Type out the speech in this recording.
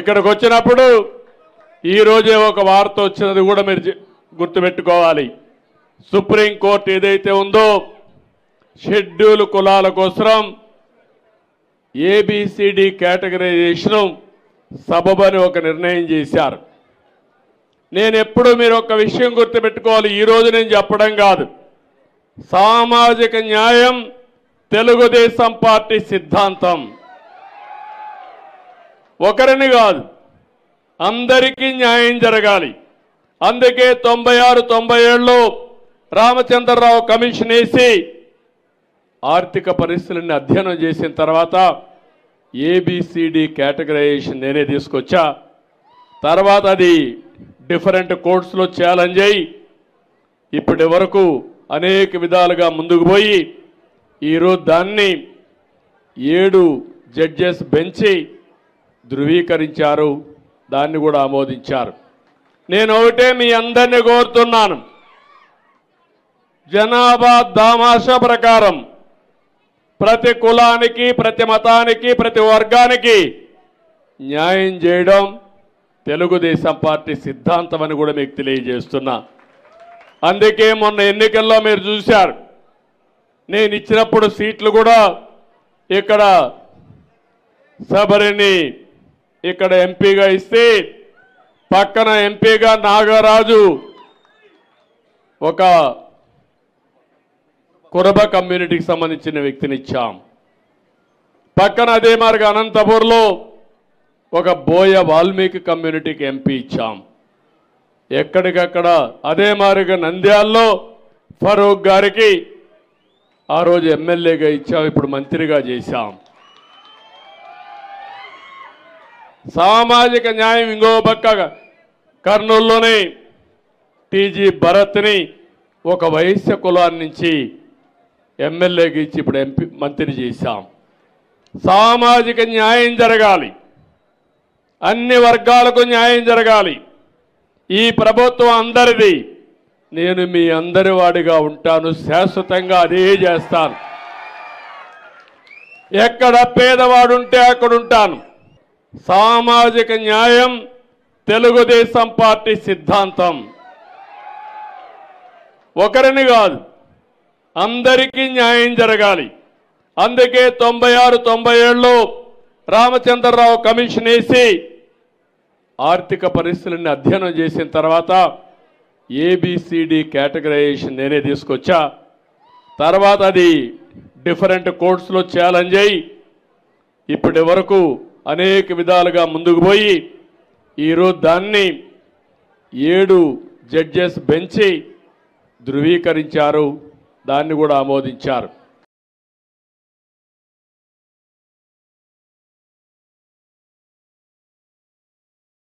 ఇక్కడికి వచ్చినప్పుడు ఈ రోజే ఒక వార్త వచ్చినది కూడా మీరు గుర్తుపెట్టుకోవాలి. సుప్రీం కోర్టు ఏదైతే ఉందో షెడ్యూల్ కులాల కోసం ఏబిసిడి కేటగరైజేషన్ సబబని ఒక నిర్ణయం చేశారు. నేను ఎప్పుడు మీరు ఒక విషయం గుర్తుపెట్టుకోవాలి. ఈ రోజు నేను చెప్పడం కాదు, సామాజిక న్యాయం తెలుగుదేశం పార్టీ సిద్ధాంతం. ఒకరిని కాదు, అందరికీ న్యాయం జరగాలి. అందుకే 96, 97లో రామచంద్రరావు కమిషన్ వేసి ఆర్థిక పరిస్థితులను అధ్యయనం చేసిన తర్వాత ఏబిసిడి కేటగరైజేషన్ నేనే తీసుకొచ్చా. తర్వాత అది డిఫరెంట్ కోర్ట్స్లో ఛాలెంజ్ అయ్యి ఇప్పటి వరకు అనేక విధాలుగా ముందుకు పోయి ఈరోజు దాన్ని 7 జడ్జెస్ బెంచి ధృవీకరించారు, దాన్ని కూడా ఆమోదించారు. నేను ఒకటే మీ అందరినీ కోరుతున్నాను, జనాభా దామాషా ప్రకారం ప్రతి కులానికి, ప్రతి మతానికి, ప్రతి వర్గానికి న్యాయం చేయడం తెలుగుదేశం పార్టీ సిద్ధాంతం అని కూడా మీకు తెలియజేస్తున్నా. అందుకే మొన్న ఎన్నికల్లో మీరు చూశారు, నేను ఇచ్చినప్పుడు సీట్లు కూడా ఇక్కడ శబరిని ఇక్కడ ఎంపీగా ఇస్తే పక్కన ఎంపీగా నాగరాజు ఒక కురబ కమ్యూనిటీకి సంబంధించిన వ్యక్తిని ఇచ్చాం. పక్కన అదే మార్గ అనంతపూర్లో ఒక బోయ వాల్మీకి కమ్యూనిటీకి ఎంపీ ఇచ్చాం. ఎక్కడికక్కడ అదే మారిగా నంద్యాల్లో ఫరూక్ గారికి ఆ రోజు ఎమ్మెల్యేగా ఇచ్చాం, ఇప్పుడు మంత్రిగా చేశాం. సామాజిక న్యాయం ఇంకో పక్క కర్నూలులోనే టీజీ భరత్ని ఒక వైశ్య కులాన్ని నుంచి ఎమ్మెల్యేకి ఇచ్చి ఇప్పుడు ఎంపీ మంత్రి చేశాం. సామాజిక న్యాయం జరగాలి, అన్ని వర్గాలకు న్యాయం జరగాలి. ఈ ప్రభుత్వం అందరిది, నేను మీ అందరి వాడిగా ఉంటాను, శాశ్వతంగా అదే చేస్తాను. ఎక్కడ పేదవాడుంటే అక్కడ ఉంటాను. సామాజిక న్యాయం తెలుగుదేశం పార్టీ సిద్ధాంతం. ఒకరిని కాదు, అందరికీ న్యాయం జరగాలి. అందుకే 96, 97లో రామచంద్రరావు కమిషన్ వేసి ఆర్థిక పరిస్థితులను అధ్యయనం చేసిన తర్వాత ఏబిసిడి కేటగరైజేషన్ నేనే తీసుకొచ్చా. తర్వాత అది డిఫరెంట్ కోర్ట్స్లో ఛాలెంజ్ అయ్యి ఇప్పటి వరకు అనేక విధాలుగా ముందుకు పోయి ఈరోజు దాన్ని 7 జడ్జెస్ బెంచి ధృవీకరించారు, దాన్ని కూడా ఆమోదించారు.